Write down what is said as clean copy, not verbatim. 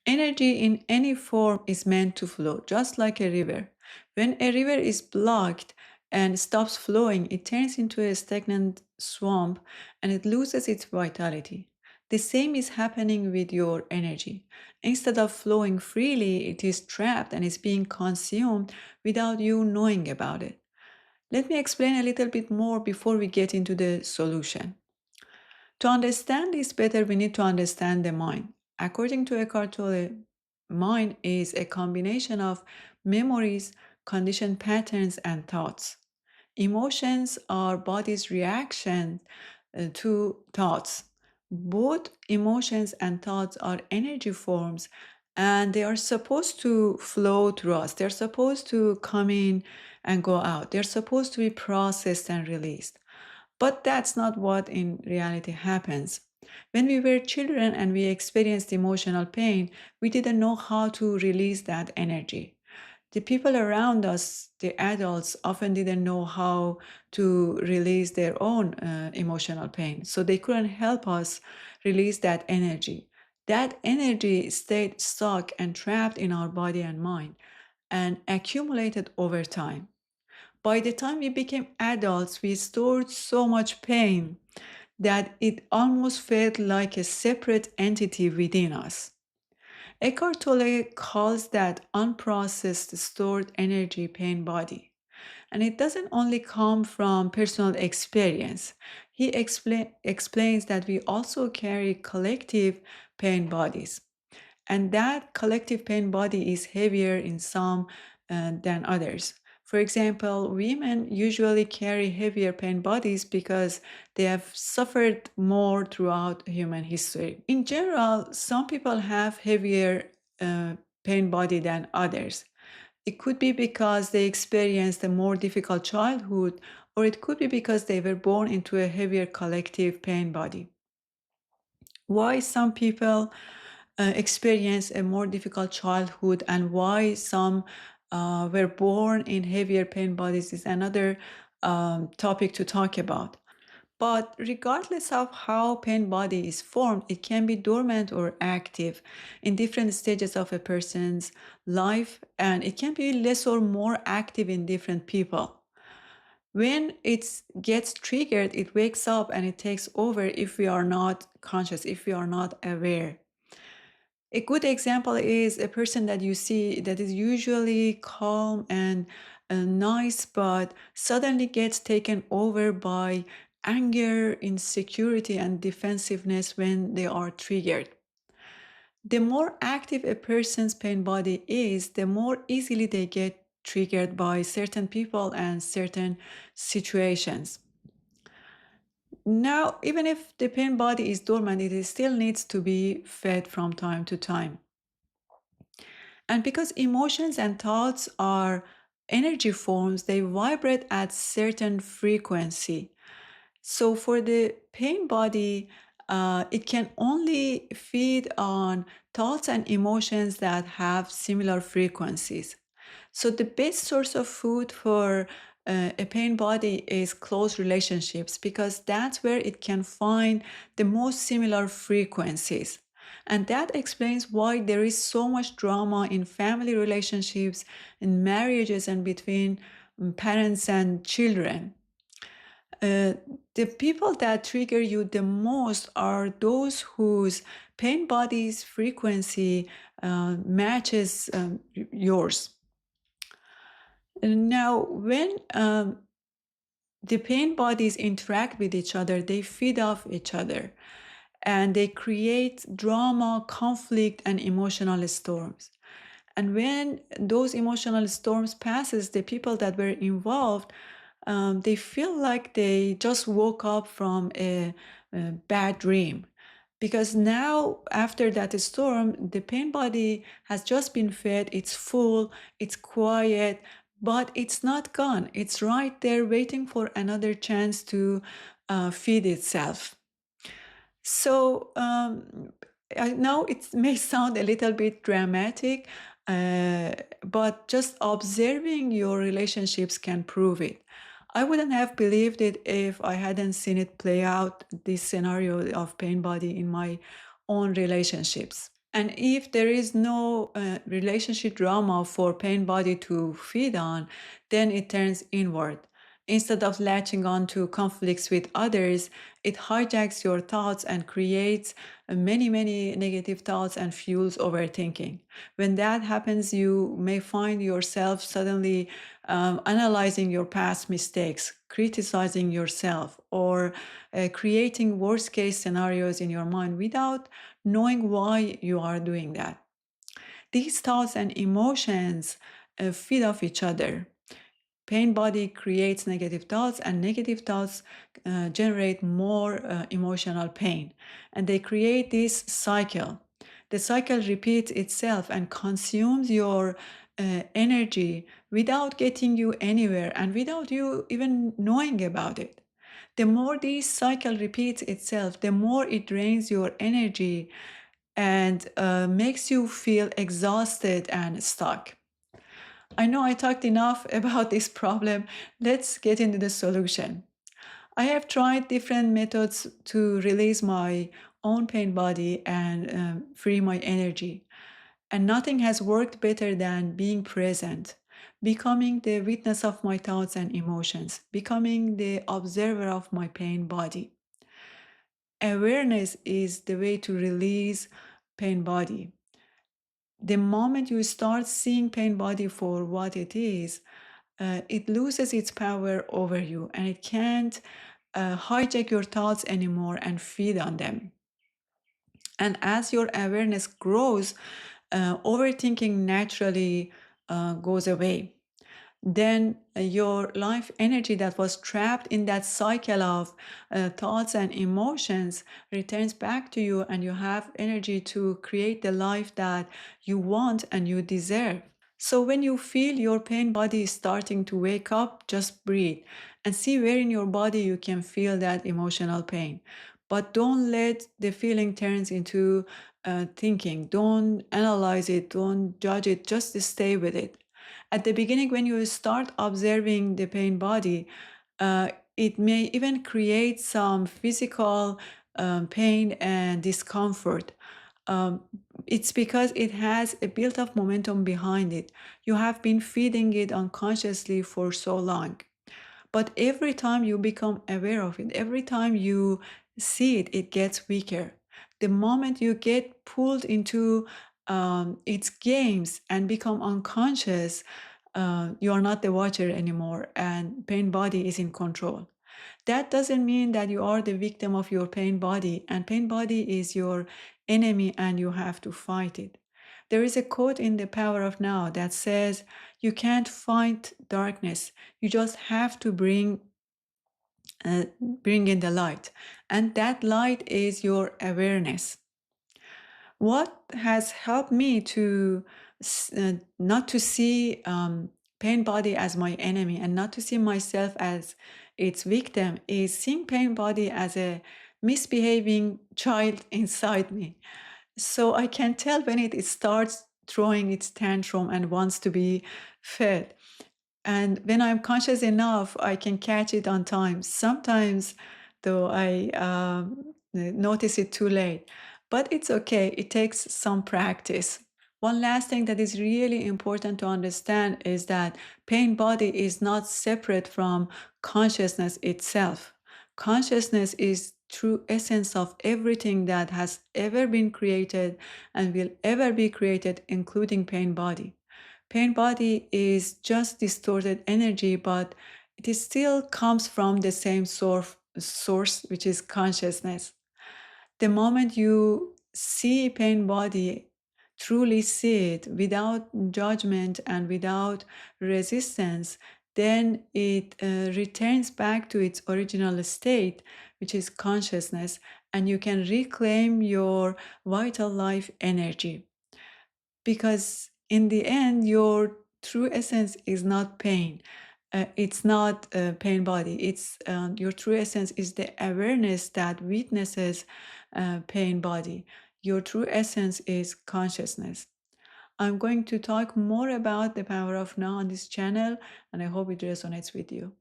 Energy in any form is meant to flow, just like a river. When a river is blocked and stops flowing, it turns into a stagnant swamp and it loses its vitality. The same is happening with your energy. Instead of flowing freely, it is trapped and is being consumed without you knowing about it. Let me explain a little bit more before we get into the solution. To understand this better, we need to understand the mind. According to Eckhart Tolle, mind is a combination of memories, conditioned patterns, and thoughts. Emotions are body's reaction to thoughts. Both emotions and thoughts are energy forms and they are supposed to flow through us. They're supposed to come in and go out. They're supposed to be processed and released. But that's not what in reality happens. When we were children and we experienced emotional pain, we didn't know how to release that energy. The people around us, the adults, often didn't know how to release their own emotional pain. So they couldn't help us release that energy. That energy stayed stuck and trapped in our body and mind and accumulated over time. By the time we became adults, we stored so much pain that it almost felt like a separate entity within us. Eckhart Tolle calls that unprocessed stored energy pain body. And it doesn't only come from personal experience. He explains that we also carry collective pain bodies. And that collective pain body is heavier in some than others. For example, women usually carry heavier pain bodies because they have suffered more throughout human history. In general, some people have heavier pain body than others. It could be because they experienced a more difficult childhood, or it could be because they were born into a heavier collective pain body. Why some people experience a more difficult childhood and why some were born in heavier pain bodies is another topic to talk about. But regardless of how pain body is formed, it can be dormant or active in different stages of a person's life, and it can be less or more active in different people. When it gets triggered, it wakes up and it takes over if we are not conscious, if we are not aware. A good example is a person that you see that is usually calm and nice, but suddenly gets taken over by anger, insecurity, and defensiveness when they are triggered. The more active a person's pain body is, the more easily they get triggered by certain people and certain situations. Now, even if the pain body is dormant, it still needs to be fed from time to time. And because emotions and thoughts are energy forms, they vibrate at certain frequency. So for the pain body, it can only feed on thoughts and emotions that have similar frequencies. So the best source of food for a pain body is close relationships because that's where it can find the most similar frequencies. And that explains why there is so much drama in family relationships, in marriages, and between parents and children. Uh, the people that trigger you the most are those whose pain body's frequency matches yours. Now, when the pain bodies interact with each other, they feed off each other and they create drama, conflict, and emotional storms. And when those emotional storms passes, the people that were involved, they feel like they just woke up from a bad dream. Because now, after that storm, the pain body has just been fed, it's full, it's quiet, but it's not gone. It's right there waiting for another chance to feed itself. So I know it may sound a little bit dramatic, but just observing your relationships can prove it. I wouldn't have believed it if I hadn't seen it play out, this scenario of pain body in my own relationships. And if there is no relationship drama for pain body to feed on, then it turns inward. Instead of latching on to conflicts with others, it hijacks your thoughts and creates many, many negative thoughts and fuels overthinking. When that happens, you may find yourself suddenly analyzing your past mistakes, criticizing yourself, or creating worst case scenarios in your mind without knowing why you are doing that. These thoughts and emotions feed off each other. Pain body creates negative thoughts, and negative thoughts generate more emotional pain. And they create this cycle. The cycle repeats itself and consumes your energy without getting you anywhere and without you even knowing about it. The more this cycle repeats itself, the more it drains your energy and makes you feel exhausted and stuck. I know I talked enough about this problem. Let's get into the solution. I have tried different methods to release my own pain body and free my energy. And nothing has worked better than being present, becoming the witness of my thoughts and emotions, becoming the observer of my pain body. Awareness is the way to release pain body. The moment you start seeing pain body for what it is, it loses its power over you and it can't hijack your thoughts anymore and feed on them. And as your awareness grows, overthinking naturally goes away. Then your life energy that was trapped in that cycle of thoughts and emotions returns back to you, and you have energy to create the life that you want and you deserve. So when you feel your pain body is starting to wake up, just breathe and see where in your body you can feel that emotional pain. But don't let the feeling turns into thinking. Don't analyze it. Don't judge it. Just stay with it. At the beginning, when you start observing the pain body, it may even create some physical pain and discomfort. Um, it's because it has a built up momentum behind it. You have been feeding it unconsciously for so long. But every time you become aware of it, every time you see it, it gets weaker. The moment you get pulled into its games and become unconscious, you are not the watcher anymore, and pain body is in control. That doesn't mean that you are the victim of your pain body, and pain body is your enemy and you have to fight it. There is a quote in The Power of Now that says, you can't fight darkness, you just have to bring in the light. And that light is your awareness. What has helped me to not to see pain body as my enemy and not to see myself as its victim is seeing pain body as a misbehaving child inside me. So I can tell when it starts throwing its tantrum and wants to be fed. And when I'm conscious enough, I can catch it on time. Sometimes, though, I notice it too late. But it's okay, it takes some practice. One last thing that is really important to understand is that pain body is not separate from consciousness itself. Consciousness is true essence of everything that has ever been created and will ever be created, including pain body. Pain body is just distorted energy, but it is still comes from the same source, which is consciousness. The moment you see pain body, truly see it without judgment and without resistance, then it returns back to its original state, which is consciousness, and you can reclaim your vital life energy. Because in the end, your true essence is not pain. It's not pain body. It's your true essence is the awareness that witnesses pain body. Your true essence is consciousness. I'm going to talk more about the power of now on this channel, and I hope it resonates with you.